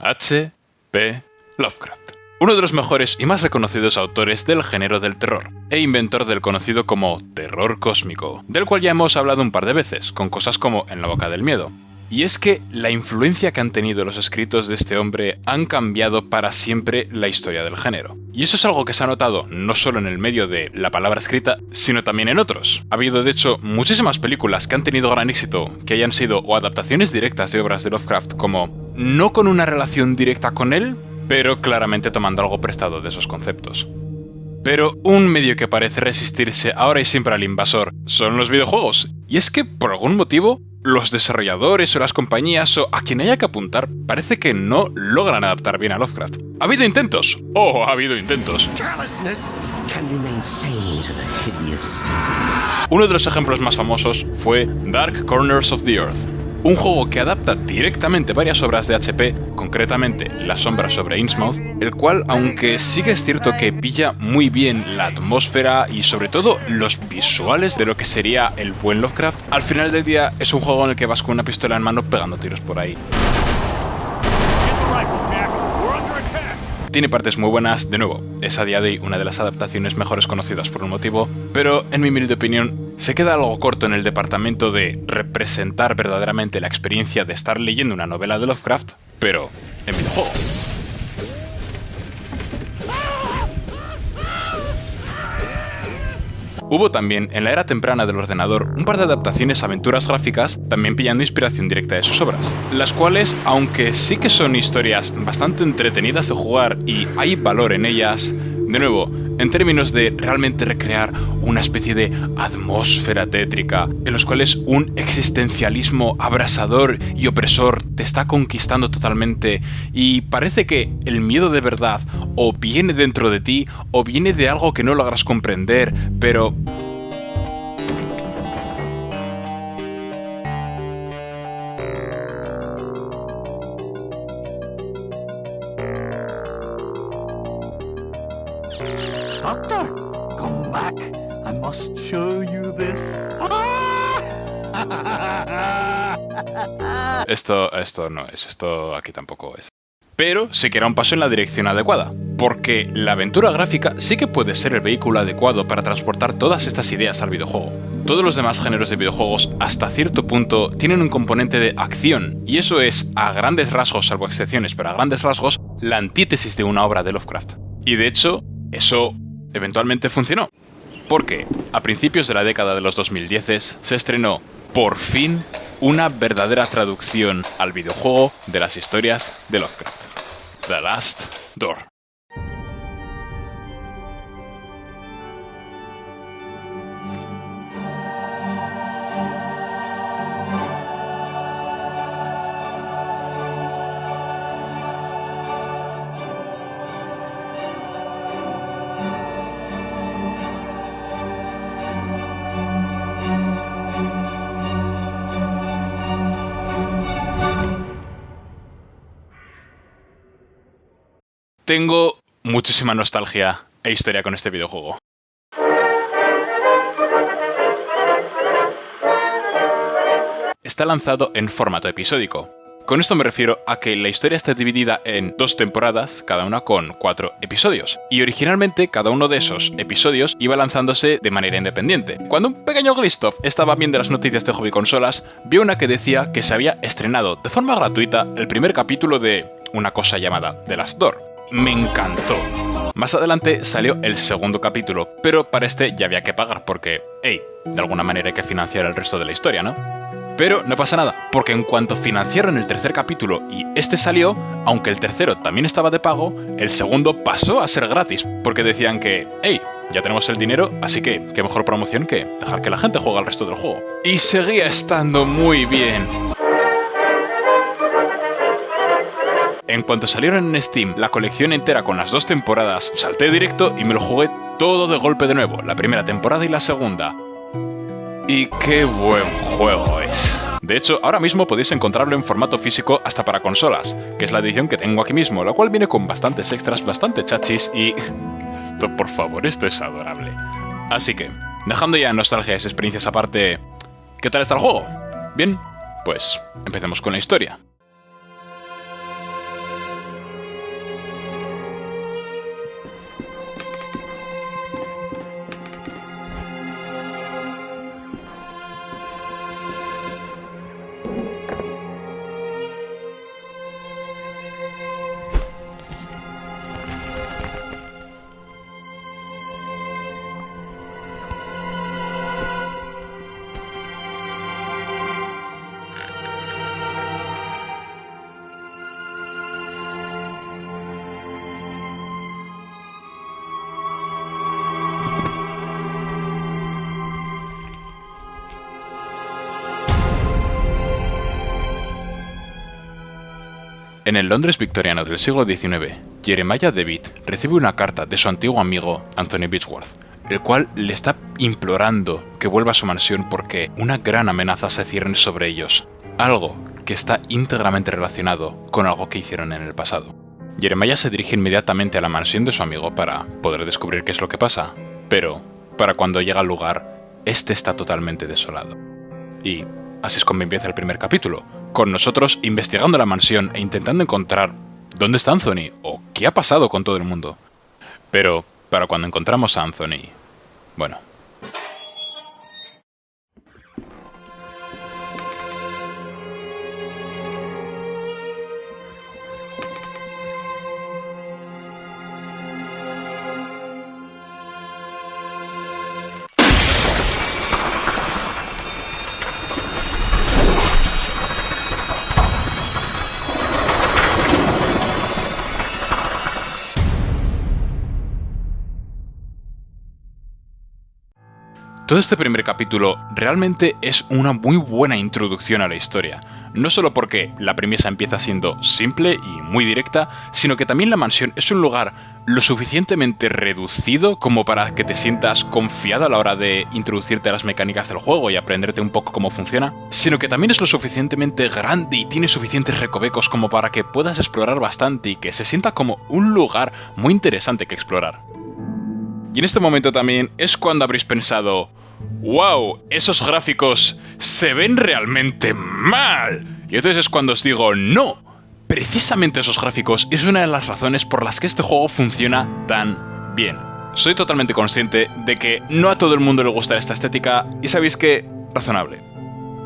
H. P. Lovecraft. Uno de los mejores y más reconocidos autores del género del terror, e inventor del conocido como terror cósmico, del cual ya hemos hablado un par de veces, con cosas como En la boca del miedo. Y es que la influencia que han tenido los escritos de este hombre han cambiado para siempre la historia del género. Y eso es algo que se ha notado no solo en el medio de la palabra escrita, sino también en otros. Ha habido de hecho muchísimas películas que han tenido gran éxito, que hayan sido o adaptaciones directas de obras de Lovecraft, como no con una relación directa con él, pero claramente tomando algo prestado de esos conceptos. Pero un medio que parece resistirse ahora y siempre al invasor son los videojuegos. Y es que, por algún motivo, los desarrolladores o las compañías o a quien haya que apuntar parece que no logran adaptar bien a Lovecraft. ¿Ha habido intentos? ¡Oh, ha habido intentos! Uno de los ejemplos más famosos fue Dark Corners of the Earth, un juego que adapta directamente varias obras de HP, concretamente La sombra sobre Innsmouth, el cual, aunque sí que es cierto que pilla muy bien la atmósfera y sobre todo los visuales de lo que sería el buen Lovecraft, al final del día es un juego en el que vas con una pistola en mano pegando tiros por ahí. Tiene partes muy buenas, de nuevo, es a día de hoy una de las adaptaciones mejores conocidas por un motivo, pero en mi humilde opinión se queda algo corto en el departamento de representar verdaderamente la experiencia de estar leyendo una novela de Lovecraft, pero en videojuego. Hubo también, en la era temprana del ordenador, un par de adaptaciones a aventuras gráficas, también pillando inspiración directa de sus obras, las cuales, aunque sí que son historias bastante entretenidas de jugar y hay valor en ellas, de nuevo, en términos de realmente recrear una especie de atmósfera tétrica, en los cuales un existencialismo abrasador y opresor te está conquistando totalmente y parece que el miedo de verdad o viene dentro de ti o viene de algo que no logras comprender, pero... Doctor, come back. I must show you this. Esto no es, esto aquí tampoco es. Pero sí que era un paso en la dirección adecuada, porque la aventura gráfica sí que puede ser el vehículo adecuado para transportar todas estas ideas al videojuego. Todos los demás géneros de videojuegos, hasta cierto punto, tienen un componente de acción, y eso es, a grandes rasgos, salvo excepciones, pero a grandes rasgos, la antítesis de una obra de Lovecraft. Y de hecho, eso eventualmente funcionó, porque a principios de la década de los 2010 se estrenó, por fin, una verdadera traducción al videojuego de las historias de Lovecraft, The Last Door. Tengo muchísima nostalgia e historia con este videojuego. Está lanzado en formato episódico. Con esto me refiero a que la historia está dividida en 2 temporadas, cada una con 4 episodios. Y originalmente cada uno de esos episodios iba lanzándose de manera independiente. Cuando un pequeño Glistov estaba viendo las noticias de Hobby Consolas, vio una que decía que se había estrenado de forma gratuita el primer capítulo de una cosa llamada The Last Door. Me encantó. Más adelante salió el segundo capítulo, pero para este ya había que pagar porque, hey, de alguna manera hay que financiar el resto de la historia, ¿no? Pero no pasa nada, porque en cuanto financiaron el tercer capítulo y este salió, aunque el tercero también estaba de pago, el segundo pasó a ser gratis, porque decían que, hey, ya tenemos el dinero, así que qué mejor promoción que dejar que la gente juegue al resto del juego. Y seguía estando muy bien. En cuanto salieron en Steam la colección entera con las 2 temporadas, salté directo y me lo jugué todo de golpe de nuevo, la primera temporada y la segunda. Y qué buen juego es. De hecho, ahora mismo podéis encontrarlo en formato físico hasta para consolas, que es la edición que tengo aquí mismo, la cual viene con bastantes extras, bastante chachis y... Esto, por favor, esto es adorable. Así que, dejando ya nostalgia y experiencias aparte, ¿qué tal está el juego? Bien, pues empecemos con la historia. En el Londres victoriano del siglo XIX, Jeremiah David recibe una carta de su antiguo amigo Anthony Beechworth, el cual le está implorando que vuelva a su mansión porque una gran amenaza se cierne sobre ellos, algo que está íntegramente relacionado con algo que hicieron en el pasado. Jeremiah se dirige inmediatamente a la mansión de su amigo para poder descubrir qué es lo que pasa, pero para cuando llega al lugar, este está totalmente desolado. Y así es como empieza el primer capítulo, con nosotros investigando la mansión e intentando encontrar dónde está Anthony o qué ha pasado con todo el mundo. Pero para cuando encontramos a Anthony, bueno. Todo este primer capítulo realmente es una muy buena introducción a la historia, no solo porque la premisa empieza siendo simple y muy directa, sino que también la mansión es un lugar lo suficientemente reducido como para que te sientas confiado a la hora de introducirte a las mecánicas del juego y aprenderte un poco cómo funciona, sino que también es lo suficientemente grande y tiene suficientes recovecos como para que puedas explorar bastante y que se sienta como un lugar muy interesante que explorar. Y en este momento también es cuando habréis pensado: ¡wow! Esos gráficos se ven realmente mal. Y entonces es cuando os digo: no. Precisamente esos gráficos es una de las razones por las que este juego funciona tan bien. Soy totalmente consciente de que no a todo el mundo le gusta esta estética y sabéis que razonable.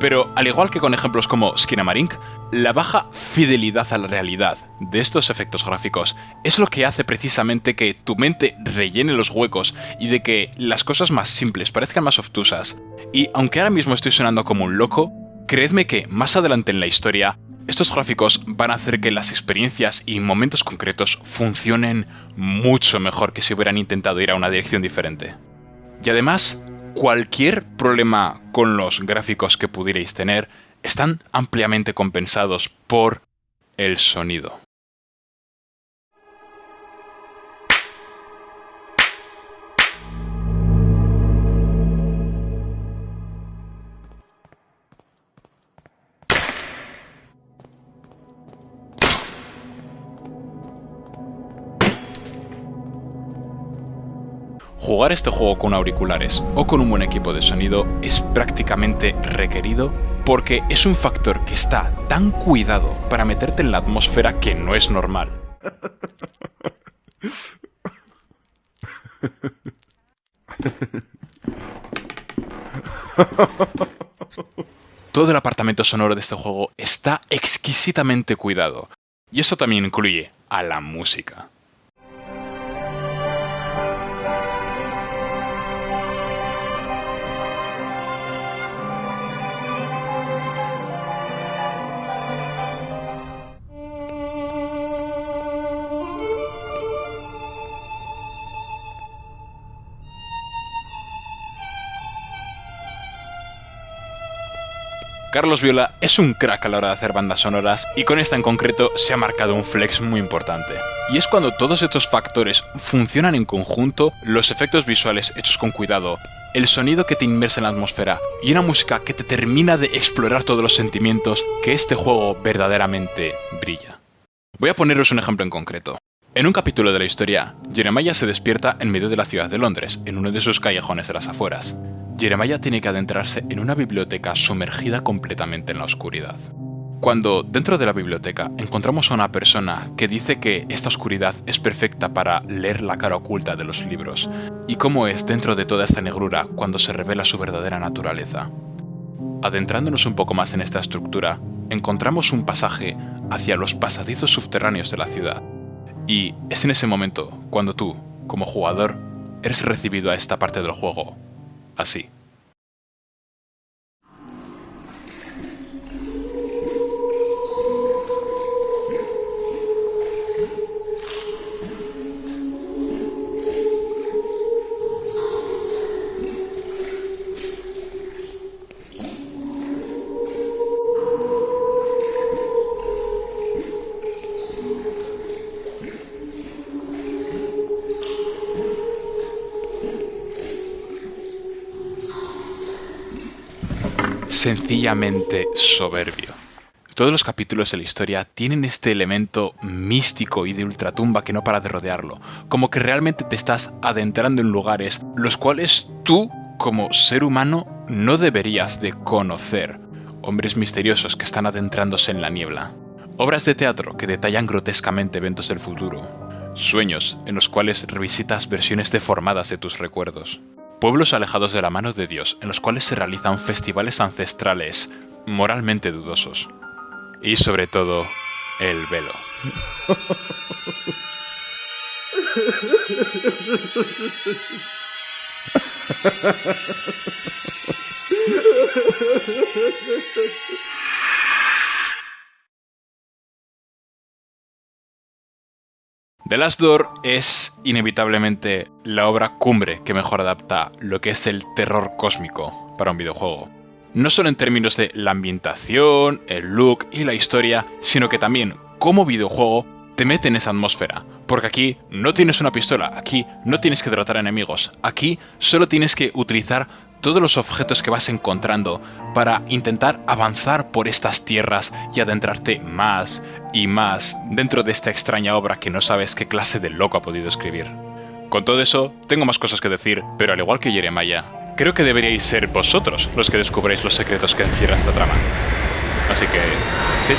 Pero al igual que con ejemplos como Skinamarink, la baja fidelidad a la realidad de estos efectos gráficos es lo que hace precisamente que tu mente rellene los huecos y de que las cosas más simples parezcan más obtusas. Y aunque ahora mismo estoy sonando como un loco, creedme que más adelante en la historia, estos gráficos van a hacer que las experiencias y momentos concretos funcionen mucho mejor que si hubieran intentado ir a una dirección diferente. Y además, cualquier problema con los gráficos que pudierais tener están ampliamente compensados por el sonido. Jugar este juego con auriculares o con un buen equipo de sonido es prácticamente requerido porque es un factor que está tan cuidado para meterte en la atmósfera que no es normal. Todo el apartamento sonoro de este juego está exquisitamente cuidado, y eso también incluye a la música. Carlos Viola es un crack a la hora de hacer bandas sonoras y con esta en concreto se ha marcado un flex muy importante. Y es cuando todos estos factores funcionan en conjunto, los efectos visuales hechos con cuidado, el sonido que te inmersa en la atmósfera y una música que te termina de explorar todos los sentimientos, que este juego verdaderamente brilla. Voy a poneros un ejemplo en concreto. En un capítulo de la historia, Jeremiah se despierta en medio de la ciudad de Londres, en uno de sus callejones de las afueras. Jeremiah tiene que adentrarse en una biblioteca sumergida completamente en la oscuridad. Cuando, dentro de la biblioteca, encontramos a una persona que dice que esta oscuridad es perfecta para leer la cara oculta de los libros, y cómo es dentro de toda esta negrura cuando se revela su verdadera naturaleza. Adentrándonos un poco más en esta estructura, encontramos un pasaje hacia los pasadizos subterráneos de la ciudad. Y es en ese momento cuando tú, como jugador, eres recibido a esta parte del juego así. sencillamente soberbio. Todos los capítulos de la historia tienen este elemento místico y de ultratumba que no para de rodearlo, como que realmente te estás adentrando en lugares los cuales tú, como ser humano, no deberías de conocer. Hombres misteriosos que están adentrándose en la niebla. Obras de teatro que detallan grotescamente eventos del futuro. Sueños en los cuales revisitas versiones deformadas de tus recuerdos. Pueblos alejados de la mano de Dios en los cuales se realizan festivales ancestrales moralmente dudosos. Y sobre todo, el velo. The Last Door es inevitablemente la obra cumbre que mejor adapta lo que es el terror cósmico para un videojuego. No solo en términos de la ambientación, el look y la historia, sino que también, como videojuego, te mete en esa atmósfera. Porque aquí no tienes una pistola, aquí no tienes que derrotar enemigos, aquí solo tienes que utilizar todos los objetos que vas encontrando para intentar avanzar por estas tierras y adentrarte más y más dentro de esta extraña obra que no sabes qué clase de loco ha podido escribir. Con todo eso, tengo más cosas que decir, pero al igual que Jeremiah, creo que deberíais ser vosotros los que descubréis los secretos que encierra esta trama. Así que, sí.